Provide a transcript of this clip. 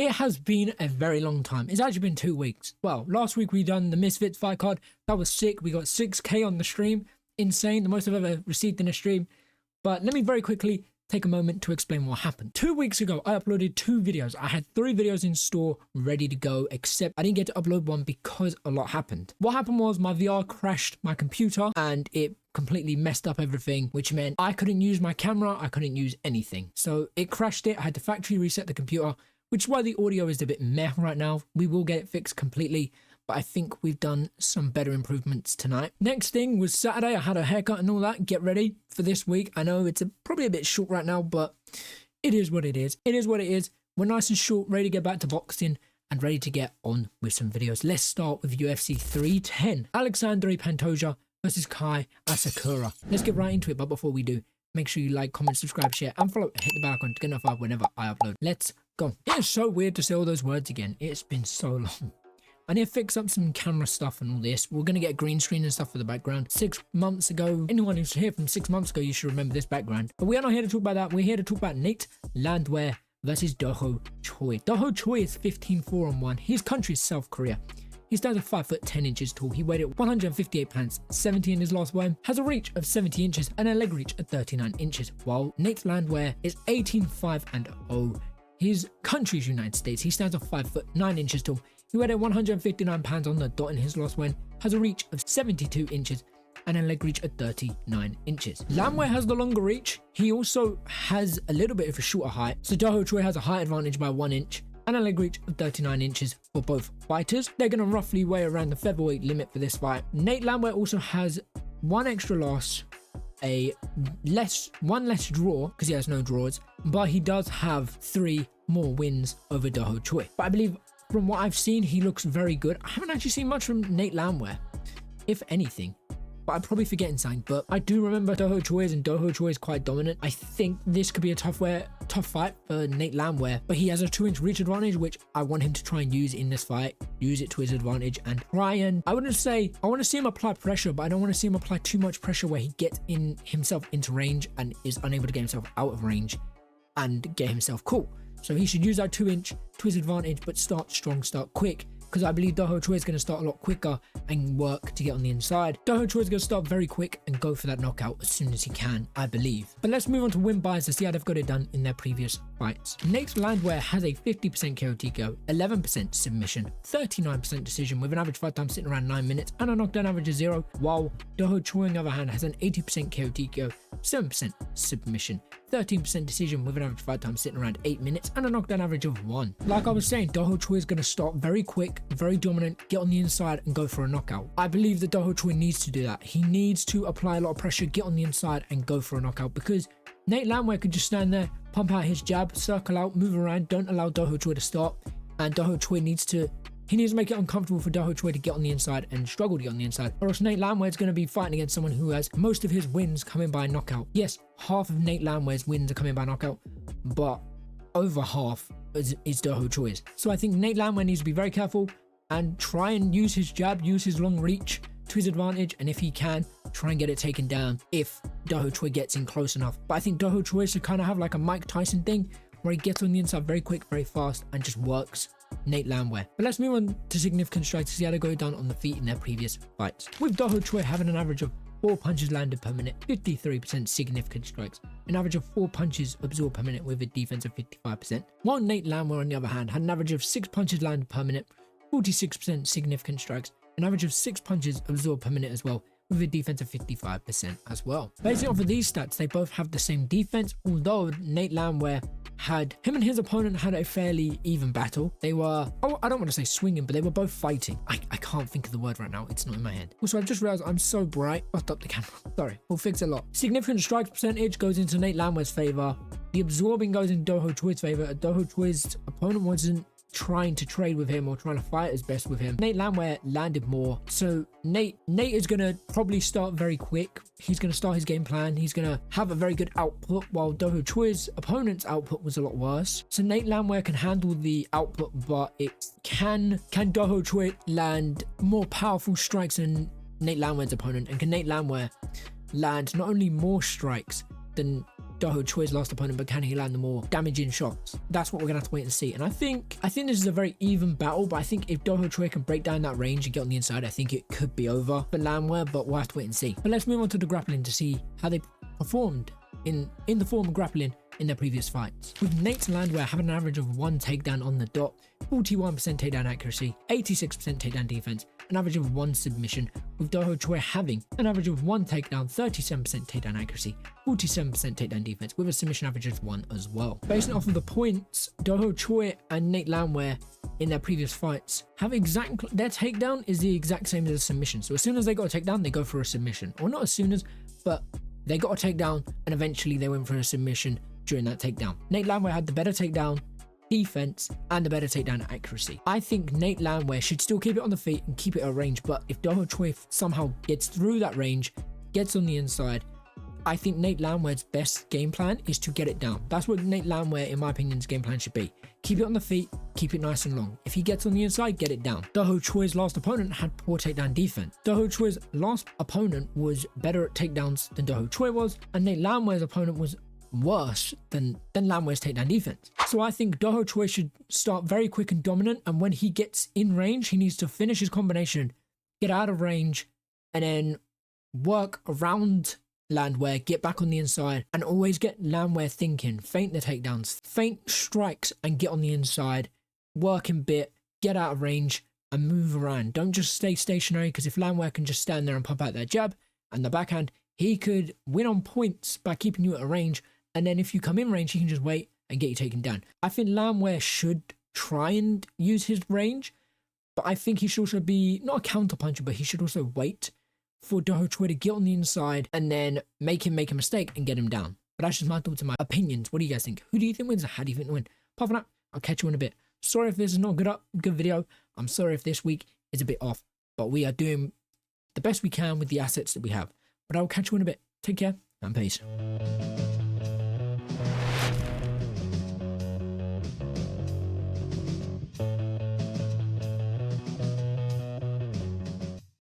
It has been a very long time. It's actually been 2 weeks. Well, last week we done the Misfits fight card. That was sick. We got 6k on the stream. Insane. The most I've ever received in a stream. But let me very quickly take a moment to explain what happened. 2 weeks ago, I uploaded 2 videos. I had 3 videos in store ready to go, except I didn't get to upload one because a lot happened. What happened was my VR crashed my computer and it completely messed up everything, which meant I couldn't use my camera. I couldn't use anything. So it crashed it. I had to factory reset the computer, which is why the audio is a bit meh right now. We will get it fixed completely, but I think we've done some better improvements tonight. Next thing was Saturday. I had a haircut and all that. Get ready for this week. I know it's probably a bit short right now, but it is what it is. It is what it is. We're nice and short, ready to get back to boxing and ready to get on with some videos. Let's start with UFC 310. Alexandre Pantoja versus Choi Asakura. Let's get right into it, but before we do, make sure you like, comment, subscribe, share, and follow. Hit the bell icon to get notified whenever I upload. Let's go. It is so weird to say all those words again. It's been so long. I need to fix up some camera stuff and all this. We're going to get green screen and stuff for the background. 6 months ago, anyone who's here from 6 months ago, you should remember this background. But we are not here to talk about that. We're here to talk about Nate Landwehr versus Dooho Choi. Dooho Choi is 15-4-1. His country is South Korea. He stands at 5 foot 10 inches tall. He weighed at 158 pounds, 70 in his last win, has a reach of 70 inches and a leg reach of 39 inches, while Nate Landwehr is 18-5-0. His country is United States. He stands at 5 foot 9 inches tall. He weighed at 159 pounds on the dot in his last win, has a reach of 72 inches and a leg reach of 39 inches. Landwehr has the longer reach. He also has a little bit of a shorter height. So Dooho Choi has a height advantage by 1 inch and a leg reach of 39 inches for both fighters. They're going to roughly weigh around the featherweight limit for this fight. Nate Landwehr also has 1 extra loss, one less draw because he has no draws, but he does have 3 more wins over Dooho Choi. But I believe from what I've seen, he looks very good. I haven't actually seen much from Nate Landwehr, if anything. But I'm probably forgetting something. But I do remember Dooho Choi and Dooho Choi is quite dominant. I think this could be a tough fight for Nate Landwehr. But he has a 2-inch reach advantage, which I want him to try and use in this fight. Use it to his advantage and try and, I want to see him apply pressure, but I don't want to see him apply too much pressure where he gets himself into range and is unable to get himself out of range and get himself caught. So he should use that 2-inch to his advantage, but start strong, start quick. Because I believe Dooho Choi is going to start a lot quicker and work to get on the inside. Dooho Choi is going to start very quick and go for that knockout as soon as he can, I believe. But let's move on to win buys to see how they've got it done in their previous fights. Nate Landwehr has a 50% KO, 11% submission, 39% decision with an average fight time sitting around 9 minutes and a knockdown average of 0, while Dooho Choi on the other hand has an 80% KO, 7% submission, 13% decision with an average fight time sitting around 8 minutes and a knockdown average of 1. Like I was saying, Dooho Choi is going to start very quick, very dominant, get on the inside and go for a knockout. I believe that Dooho Choi needs to do that. He needs to apply a lot of pressure, get on the inside and go for a knockout, because Nate Landwehr could just stand there, pump out his jab, circle out, move around, don't allow Dooho Choi to stop, and Dooho Choi needs to make it uncomfortable for Dooho Choi to get on the inside and struggle to get on the inside, or else Nate Landwehr is going to be fighting against someone who has most of his wins coming by knockout. Yes, half of Nate Landwehr's wins are coming by knockout, but over half is Dooho Choi's. So I think Nate Landwehr needs to be very careful and try and use his jab, use his long reach to his advantage, and if he can, try and get it taken down if Dooho Choi gets in close enough. But I think Dooho Choi should kind of have like a Mike Tyson thing where he gets on the inside very quick, very fast, and just works Nate Landwehr. But let's move on to significant strikes to see how they go down on the feet in their previous fights. With Dooho Choi having an average of 4 punches landed per minute, 53% significant strikes, an average of 4 punches absorbed per minute with a defense of 55%, while Nate Landwehr on the other hand had an average of 6 punches landed per minute, 46% significant strikes, an average of 6 punches absorbed per minute as well, with a defense of 55% as well. Basing off of these stats, they both have the same defense, although Nate Landwehr him and his opponent had a fairly even battle. They were, I don't want to say swinging, but they were both fighting. I can't think of the word right now. It's not in my head. Also, I've just realized I'm so bright. I'll stop the camera. Sorry. We'll fix it a lot. Significant strikes percentage goes into Nate Landwehr's favor. The absorbing goes in Dooho Choi's favor. Dooho Choi's opponent wasn't trying to trade with him or trying to fight his best with him. Nate Landwehr landed more. So Nate is going to probably start very quick. He's going to start his game plan. He's going to have a very good output, while Dooho Choi's opponent's output was a lot worse. So Nate Landwehr can handle the output, but can Dooho Choi land more powerful strikes than Nate Landwehr's opponent? And can Nate Landwehr land not only more strikes than Dooho Choi's last opponent, but can he land the more damaging shots? That's what we're gonna have to wait and see. And I think this is a very even battle, but I think if Dooho Choi can break down that range and get on the inside, I think it could be over for Landwehr, but we'll have to wait and see. But let's move on to the grappling to see how they performed in the form of grappling in their previous fights. With Nate Landwehr having an average of 1 takedown on the dot, 41% takedown accuracy, 86% takedown defense, an average of 1 submission, with Dooho Choi having an average of 1 takedown, 37% takedown accuracy, 47% takedown defense, with a submission average of 1 as well. Based off of the points, Dooho Choi and Nate Landwehr in their previous fights have their takedown is the exact same as a submission. So as soon as they got a takedown, they go for a submission. Or not as soon as, but they got a takedown and eventually they went for a submission during that takedown. Nate Landwehr had the better takedown defense and the better takedown accuracy. I think Nate Landwehr should still keep it on the feet and keep it at range, but if Dooho Choi somehow gets through that range, gets on the inside, I think Nate Landwehr's best game plan is to get it down. That's what Nate Landwehr, in my opinion, game plan should be. Keep it on the feet, keep it nice and long. If he gets on the inside, get it down. Dooho Choi's last opponent had poor takedown defense. Dooho Choi's last opponent was better at takedowns than Dooho Choi was, and Nate Landwehr's opponent was worse than Landwehr's takedown defense. So I think Dooho Choi should start very quick and dominant, and when he gets in range, he needs to finish his combination, get out of range, and then work around Landwehr, get back on the inside, and always get Landwehr thinking, feint the takedowns, feint strikes, and get on the inside, work in bit, get out of range, and move around. Don't just stay stationary, because if Landwehr can just stand there and pop out their jab and the backhand, he could win on points by keeping you at a range, and then if you come in range, he can just wait and get you taken down. I think Landwehr should try and use his range, but I think he should also be, not a counter puncher, but he should also wait for Dooho Choi to get on the inside and then make him make a mistake and get him down. But that's just my thoughts and my opinions. What do you guys think? Who do you think wins? How do you think they win? Apart from that, I'll catch you in a bit. Sorry if this is not a good video. I'm sorry if this week is a bit off, but we are doing the best we can with the assets that we have. But I'll catch you in a bit. Take care and peace.